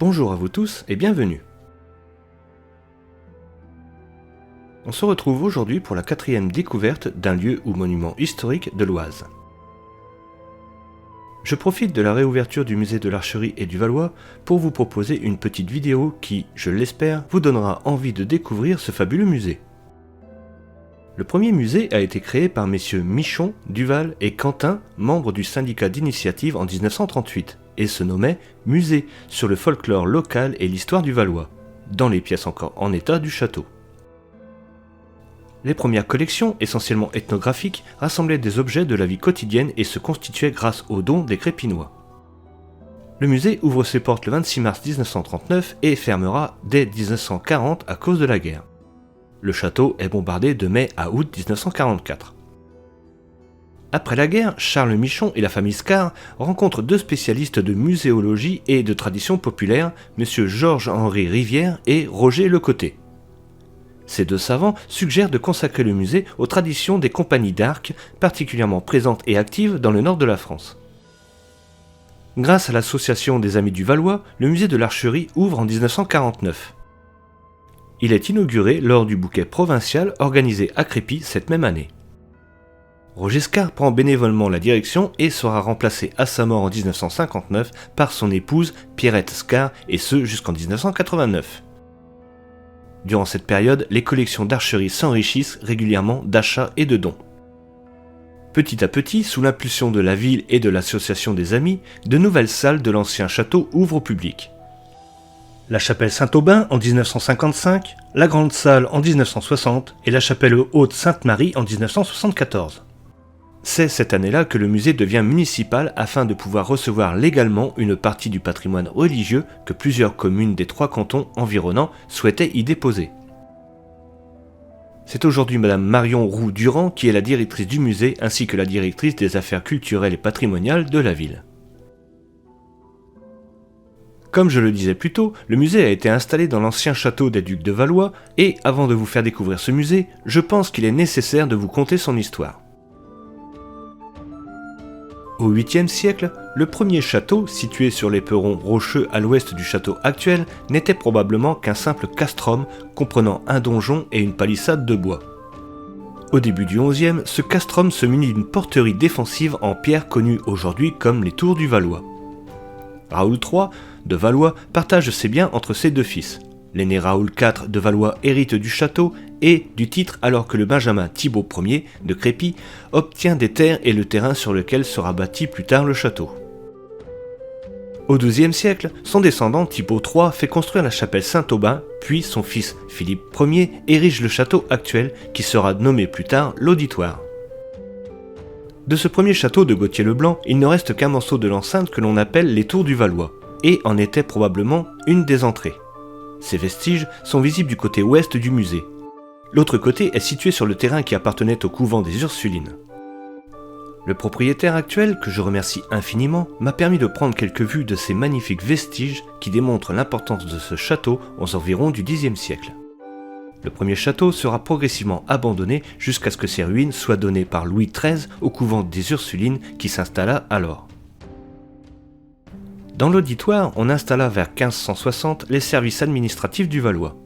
Bonjour à vous tous et bienvenue. On se retrouve aujourd'hui pour la 4e découverte d'un lieu ou monument historique de l'Oise. Je profite de la réouverture du musée de l'Archerie et du Valois pour vous proposer une petite vidéo qui, je l'espère, vous donnera envie de découvrir ce fabuleux musée. Le premier musée a été créé par messieurs Michon, Duval et Quentin, membres du syndicat d'initiative en 1938, et se nommait Musée sur le folklore local et l'histoire du Valois, dans les pièces encore en état du château. Les premières collections, essentiellement ethnographiques, rassemblaient des objets de la vie quotidienne et se constituaient grâce aux dons des Crépinois. Le musée ouvre ses portes le 26 mars 1939 et fermera dès 1940 à cause de la guerre. Le château est bombardé de mai à août 1944. Après la guerre, Charles Michon et la famille Scar rencontrent deux spécialistes de muséologie et de tradition populaire, M. Georges-Henri Rivière et Roger Lecoté. Ces deux savants suggèrent de consacrer le musée aux traditions des compagnies d'arc, particulièrement présentes et actives dans le nord de la France. Grâce à l'association des Amis du Valois, le musée de l'Archerie ouvre en 1949. Il est inauguré lors du bouquet provincial organisé à Crépy cette même année. Roger Scar prend bénévolement la direction et sera remplacé à sa mort en 1959 par son épouse Pierrette Scar, et ce jusqu'en 1989. Durant cette période, les collections d'archerie s'enrichissent régulièrement d'achats et de dons. Petit à petit, sous l'impulsion de la ville et de l'association des Amis, de nouvelles salles de l'ancien château ouvrent au public. La chapelle Saint-Aubin en 1955, la grande salle en 1960 et la chapelle haute Sainte-Marie en 1974. C'est cette année-là que le musée devient municipal afin de pouvoir recevoir légalement une partie du patrimoine religieux que plusieurs communes des 3 cantons environnants souhaitaient y déposer. C'est aujourd'hui Madame Marion Roux-Durand qui est la directrice du musée ainsi que la directrice des affaires culturelles et patrimoniales de la ville. Comme je le disais plus tôt, le musée a été installé dans l'ancien château des Ducs de Valois et avant de vous faire découvrir ce musée, je pense qu'il est nécessaire de vous conter son histoire. Au 8e siècle, le premier château, situé sur l'éperon rocheux à l'ouest du château actuel, n'était probablement qu'un simple castrum comprenant un donjon et une palissade de bois. Au début du 11e, ce castrum se munit d'une porterie défensive en pierre connue aujourd'hui comme les Tours du Valois. Raoul III de Valois partage ses biens entre ses deux fils. L'aîné Raoul IV de Valois hérite du château et du titre alors que le benjamin Thibaut Ier de Crépy obtient des terres et le terrain sur lequel sera bâti plus tard le château. Au XIIe siècle, son descendant Thibaut III fait construire la chapelle Saint-Aubin, puis son fils Philippe Ier érige le château actuel qui sera nommé plus tard l'Auditoire. De ce premier château de Gauthier le Blanc, il ne reste qu'un morceau de l'enceinte que l'on appelle les Tours du Valois, et en était probablement une des entrées. Ces vestiges sont visibles du côté ouest du musée. L'autre côté est situé sur le terrain qui appartenait au couvent des Ursulines. Le propriétaire actuel, que je remercie infiniment, m'a permis de prendre quelques vues de ces magnifiques vestiges qui démontrent l'importance de ce château aux environs du Xe siècle. Le premier château sera progressivement abandonné jusqu'à ce que ses ruines soient données par Louis XIII au couvent des Ursulines qui s'installa alors. Dans l'auditoire, on installa vers 1560 les services administratifs du Valois.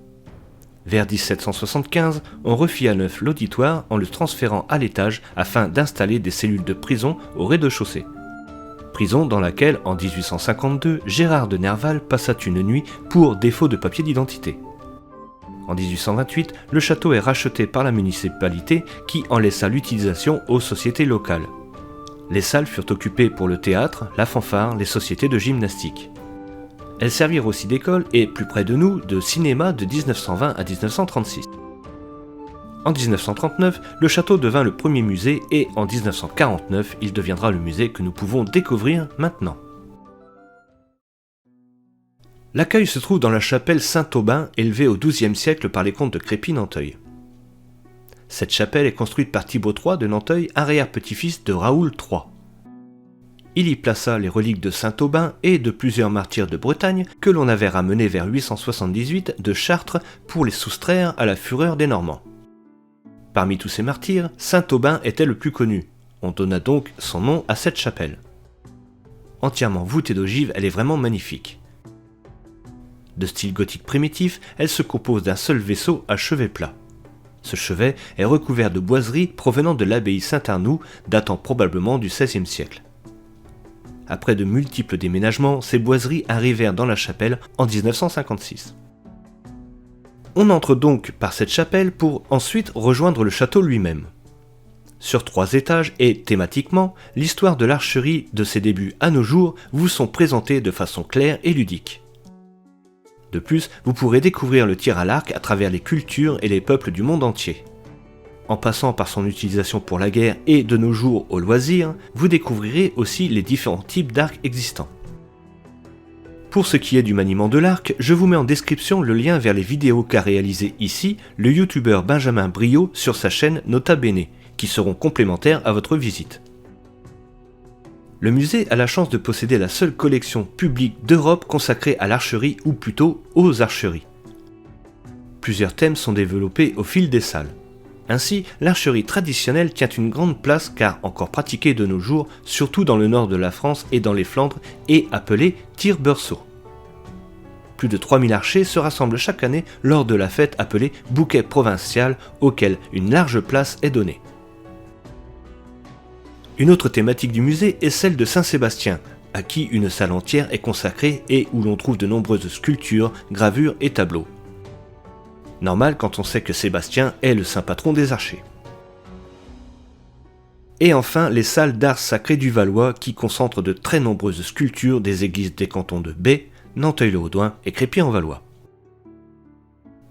Vers 1775, on refit à neuf l'auditoire en le transférant à l'étage afin d'installer des cellules de prison au rez-de-chaussée. Prison dans laquelle, en 1852, Gérard de Nerval passa une nuit pour défaut de papier d'identité. En 1828, le château est racheté par la municipalité qui en laissa l'utilisation aux sociétés locales. Les salles furent occupées pour le théâtre, la fanfare, les sociétés de gymnastique. Elles servirent aussi d'école et, plus près de nous, de cinéma de 1920 à 1936. En 1939, le château devint le premier musée et en 1949, il deviendra le musée que nous pouvons découvrir maintenant. L'accueil se trouve dans la chapelle Saint-Aubin, élevée au XIIe siècle par les comtes de Crépy-Nanteuil. Cette chapelle est construite par Thibaut III de Nanteuil, arrière-petit-fils de Raoul III. Il y plaça les reliques de Saint-Aubin et de plusieurs martyrs de Bretagne que l'on avait ramenés vers 878 de Chartres pour les soustraire à la fureur des Normands. Parmi tous ces martyrs, Saint-Aubin était le plus connu. On donna donc son nom à cette chapelle. Entièrement voûtée d'ogives, elle est vraiment magnifique. De style gothique primitif, elle se compose d'un seul vaisseau à chevet plat. Ce chevet est recouvert de boiseries provenant de l'abbaye Saint-Arnoux, datant probablement du XVIe siècle. Après de multiples déménagements, ces boiseries arrivèrent dans la chapelle en 1956. On entre donc par cette chapelle pour ensuite rejoindre le château lui-même. Sur 3 étages et thématiquement, l'histoire de l'archerie de ses débuts à nos jours vous sont présentées de façon claire et ludique. De plus, vous pourrez découvrir le tir à l'arc à travers les cultures et les peuples du monde entier. En passant par son utilisation pour la guerre et de nos jours au loisir, vous découvrirez aussi les différents types d'arcs existants. Pour ce qui est du maniement de l'arc, je vous mets en description le lien vers les vidéos qu'a réalisé ici le youtubeur Benjamin Briot sur sa chaîne Nota Bene, qui seront complémentaires à votre visite. Le musée a la chance de posséder la seule collection publique d'Europe consacrée à l'archerie ou plutôt aux archeries. Plusieurs thèmes sont développés au fil des salles. Ainsi, l'archerie traditionnelle tient une grande place car encore pratiquée de nos jours, surtout dans le nord de la France et dans les Flandres, et appelée tir-beurceau. Plus de 3000 archers se rassemblent chaque année lors de la fête appelée bouquet provincial, auquel une large place est donnée. Une autre thématique du musée est celle de Saint-Sébastien, à qui une salle entière est consacrée et où l'on trouve de nombreuses sculptures, gravures et tableaux. Normal quand on sait que Sébastien est le saint patron des archers. Et enfin, les salles d'art sacré du Valois qui concentrent de très nombreuses sculptures des églises des cantons de Bay, Nanteuil-le-Haudouin et Crépy-en-Valois.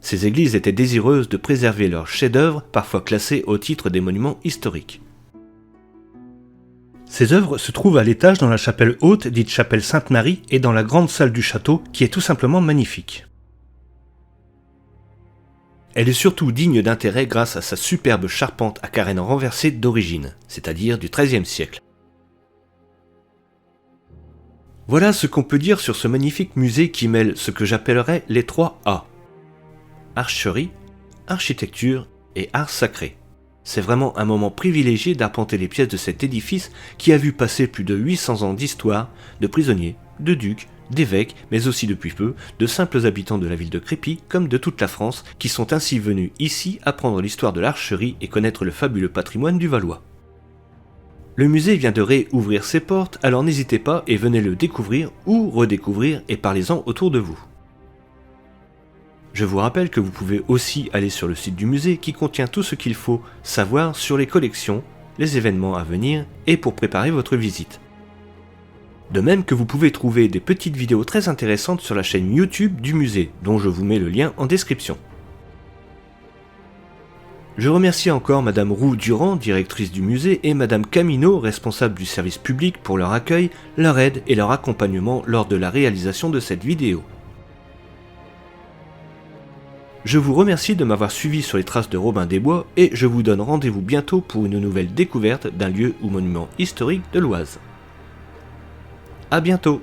Ces églises étaient désireuses de préserver leurs chefs-d'œuvre, parfois classés au titre des monuments historiques. Ces œuvres se trouvent à l'étage dans la chapelle haute, dite chapelle Sainte-Marie, et dans la grande salle du château, qui est tout simplement magnifique. Elle est surtout digne d'intérêt grâce à sa superbe charpente à carène renversée d'origine, c'est-à-dire du XIIIe siècle. Voilà ce qu'on peut dire sur ce magnifique musée qui mêle ce que j'appellerais les 3 A. Archerie, architecture et art sacré. C'est vraiment un moment privilégié d'arpenter les pièces de cet édifice qui a vu passer plus de 800 ans d'histoire, de prisonniers, de ducs, d'évêques, mais aussi depuis peu, de simples habitants de la ville de Crépy, comme de toute la France, qui sont ainsi venus ici apprendre l'histoire de l'archerie et connaître le fabuleux patrimoine du Valois. Le musée vient de réouvrir ses portes, alors n'hésitez pas et venez le découvrir ou redécouvrir et parlez-en autour de vous. Je vous rappelle que vous pouvez aussi aller sur le site du musée qui contient tout ce qu'il faut savoir sur les collections, les événements à venir et pour préparer votre visite. De même que vous pouvez trouver des petites vidéos très intéressantes sur la chaîne YouTube du musée, dont je vous mets le lien en description. Je remercie encore Madame Roux-Durand, directrice du musée, et Madame Camino, responsable du service public, pour leur accueil, leur aide et leur accompagnement lors de la réalisation de cette vidéo. Je vous remercie de m'avoir suivi sur les traces de Robin des Bois et je vous donne rendez-vous bientôt pour une nouvelle découverte d'un lieu ou monument historique de l'Oise. A bientôt!